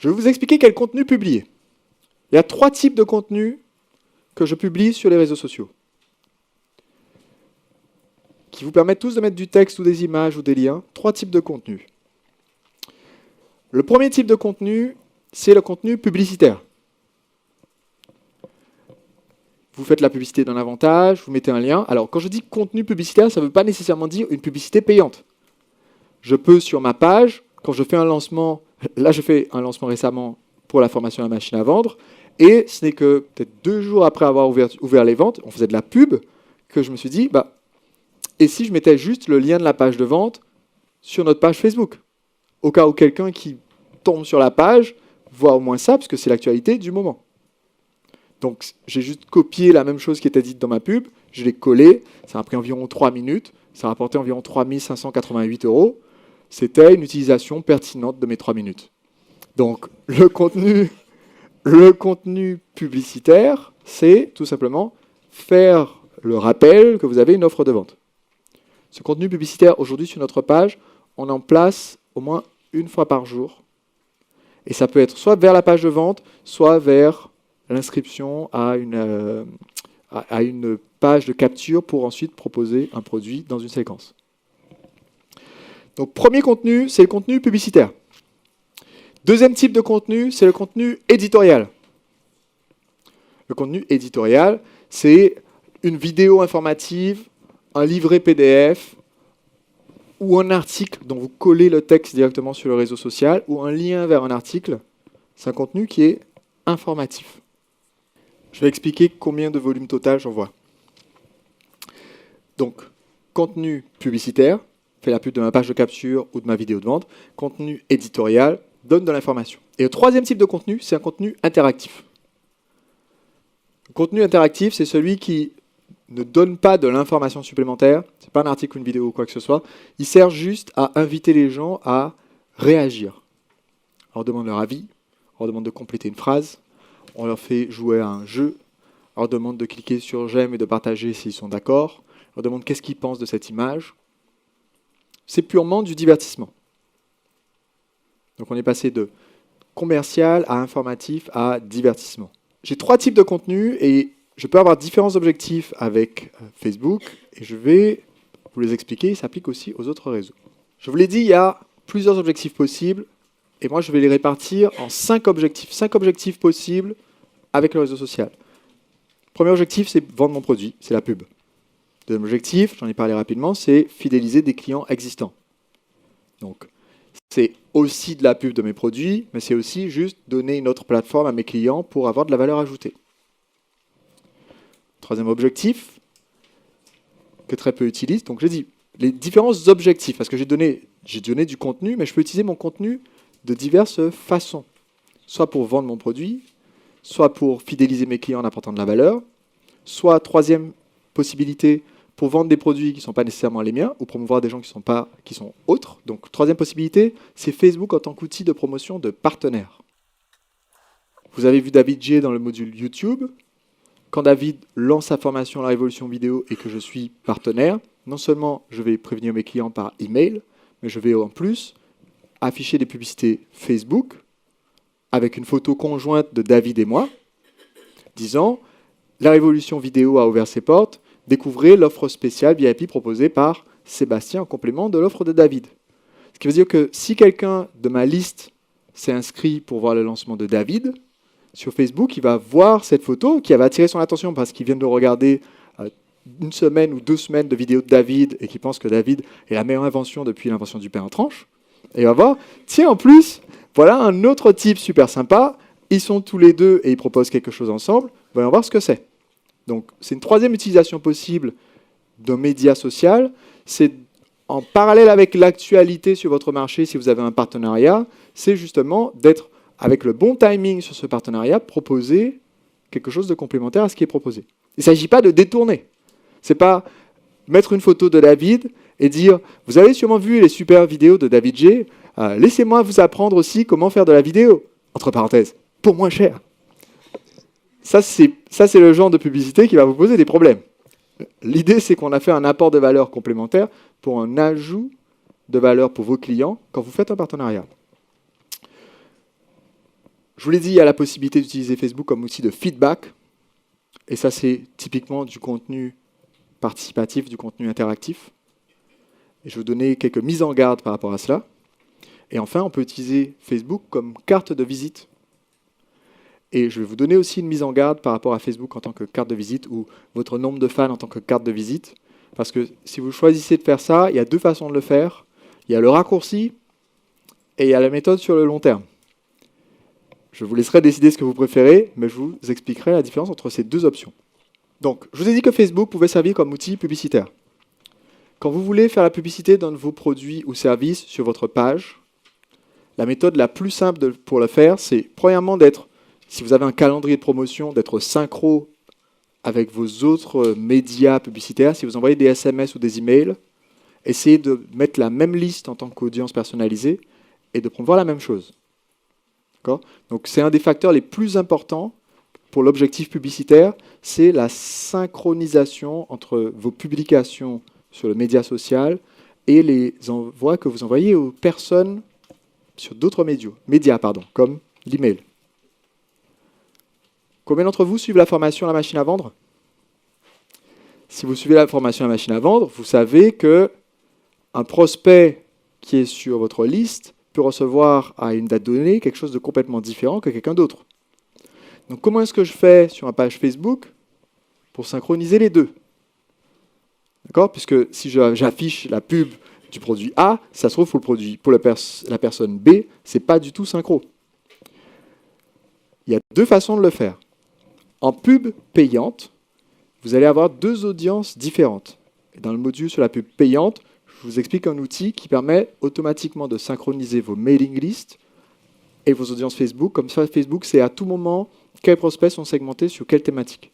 Je vais vous expliquer quel contenu publier. Il y a 3 types de contenus que je publie sur les réseaux sociaux, qui vous permettent tous de mettre du texte ou des images ou des liens. 3 types de contenus. Le premier type de contenu, c'est le contenu publicitaire. Vous faites la publicité d'un avantage, vous mettez un lien. Alors, quand je dis contenu publicitaire, ça ne veut pas nécessairement dire une publicité payante. Je peux, sur ma page, quand je fais un lancement, là je fais un lancement récemment pour la formation à la machine à vendre, et ce n'est que peut-être 2 jours après avoir ouvert les ventes, on faisait de la pub, que je me suis dit, et si je mettais juste le lien de la page de vente sur notre page Facebook, au cas où quelqu'un qui tombe sur la page voit au moins ça, parce que c'est l'actualité du moment. Donc j'ai juste copié la même chose qui était dite dans ma pub, je l'ai collé, ça a pris environ 3 minutes, ça a rapporté environ 3 588 €. C'était une utilisation pertinente de mes 3 minutes. Donc le contenu publicitaire, c'est tout simplement faire le rappel que vous avez une offre de vente. Ce contenu publicitaire, aujourd'hui sur notre page, on en place au moins une fois par jour. Et ça peut être soit vers la page de vente, soit vers l'inscription à une page de capture pour ensuite proposer un produit dans une séquence. Donc, premier contenu, c'est le contenu publicitaire. Deuxième type de contenu, c'est le contenu éditorial. Le contenu éditorial, c'est une vidéo informative, un livret PDF ou un article dont vous collez le texte directement sur le réseau social ou un lien vers un article. C'est un contenu qui est informatif. Je vais expliquer combien de volume total j'envoie. Donc, contenu publicitaire, fait la pub de ma page de capture ou de ma vidéo de vente. Contenu éditorial, donne de l'information. Et le troisième type de contenu, c'est un contenu interactif. Le contenu interactif, c'est celui qui ne donne pas de l'information supplémentaire. Ce n'est pas un article, une vidéo ou quoi que ce soit. Il sert juste à inviter les gens à réagir. On leur demande leur avis, on leur demande de compléter une phrase, on leur fait jouer à un jeu, on leur demande de cliquer sur j'aime et de partager s'ils sont d'accord, on leur demande qu'est-ce qu'ils pensent de cette image. C'est purement du divertissement. Donc on est passé de commercial à informatif à divertissement. J'ai 3 types de contenus et je peux avoir différents objectifs avec Facebook et je vais vous les expliquer, ils s'appliquent aussi aux autres réseaux. Je vous l'ai dit, il y a plusieurs objectifs possibles. Et moi, je vais les répartir en 5 objectifs. 5 objectifs possibles avec le réseau social. Premier objectif, c'est vendre mon produit, c'est la pub. Deuxième objectif, j'en ai parlé rapidement, c'est fidéliser des clients existants. Donc, c'est aussi de la pub de mes produits, mais c'est aussi juste donner une autre plateforme à mes clients pour avoir de la valeur ajoutée. Troisième objectif, que très peu utilisent. Donc, j'ai dit les différents objectifs, parce que j'ai donné du contenu, mais je peux utiliser mon contenu de diverses façons, soit pour vendre mon produit, soit pour fidéliser mes clients en apportant de la valeur, soit, troisième possibilité, pour vendre des produits qui ne sont pas nécessairement les miens, ou promouvoir des gens qui sont autres. Donc, troisième possibilité, c'est Facebook en tant qu'outil de promotion de partenaires. Vous avez vu David J dans le module YouTube. Quand David lance sa formation à la révolution vidéo et que je suis partenaire, non seulement je vais prévenir mes clients par email, mais je vais en plus afficher des publicités Facebook avec une photo conjointe de David et moi, disant « La révolution vidéo a ouvert ses portes, découvrez l'offre spéciale VIP proposée par Sébastien en complément de l'offre de David. » Ce qui veut dire que si quelqu'un de ma liste s'est inscrit pour voir le lancement de David, sur Facebook, il va voir cette photo qui va attirer son attention parce qu'il vient de regarder une semaine ou 2 semaines de vidéos de David et qu'il pense que David est la meilleure invention depuis l'invention du pain en tranche. Et il va voir, tiens, en plus, voilà un autre type super sympa, ils sont tous les deux et ils proposent quelque chose ensemble, voyons voir ce que c'est. Donc, c'est une troisième utilisation possible d'un média social, c'est en parallèle avec l'actualité sur votre marché, si vous avez un partenariat, c'est justement d'être avec le bon timing sur ce partenariat, proposer quelque chose de complémentaire à ce qui est proposé. Il ne s'agit pas de détourner. Ce n'est pas mettre une photo de David et dire « Vous avez sûrement vu les super vidéos de David J. Laissez-moi vous apprendre aussi comment faire de la vidéo. » Entre parenthèses, pour moins cher. Ça, c'est le genre de publicité qui va vous poser des problèmes. L'idée, c'est qu'on a fait un apport de valeur complémentaire pour un ajout de valeur pour vos clients quand vous faites un partenariat. Je vous l'ai dit, il y a la possibilité d'utiliser Facebook comme outil de feedback. Et ça, c'est typiquement du contenu participatif, du contenu interactif. Et je vais vous donner quelques mises en garde par rapport à cela. Et enfin, on peut utiliser Facebook comme carte de visite. Et je vais vous donner aussi une mise en garde par rapport à Facebook en tant que carte de visite ou votre nombre de fans en tant que carte de visite. Parce que si vous choisissez de faire ça, il y a deux façons de le faire. Il y a le raccourci et il y a la méthode sur le long terme. Je vous laisserai décider ce que vous préférez, mais je vous expliquerai la différence entre ces deux options. Donc, je vous ai dit que Facebook pouvait servir comme outil publicitaire. Quand vous voulez faire la publicité d'un de vos produits ou services sur votre page, la méthode la plus simple pour le faire, c'est premièrement d'être, si vous avez un calendrier de promotion, d'être synchro avec vos autres médias publicitaires. Si vous envoyez des SMS ou des emails, essayez de mettre la même liste en tant qu'audience personnalisée et de promouvoir la même chose. Donc c'est un des facteurs les plus importants pour l'objectif publicitaire, c'est la synchronisation entre vos publications sur le média social et les envois que vous envoyez aux personnes sur d'autres médias, comme l'email. Combien d'entre vous suivent la formation La Machine à Vendre? Si vous suivez la formation La Machine à Vendre, vous savez que un prospect qui est sur votre liste peut recevoir à une date donnée quelque chose de complètement différent que quelqu'un d'autre. Donc comment est-ce que je fais sur ma page Facebook pour synchroniser les deux? D'accord? Puisque si j'affiche la pub du produit A, ça se trouve pour la personne B, c'est pas du tout synchro. Il y a deux façons de le faire. En pub payante, vous allez avoir deux audiences différentes. Et dans le module sur la pub payante, je vous explique un outil qui permet automatiquement de synchroniser vos mailing lists et vos audiences Facebook. Comme ça, Facebook sait à tout moment quels prospects sont segmentés sur quelle thématique.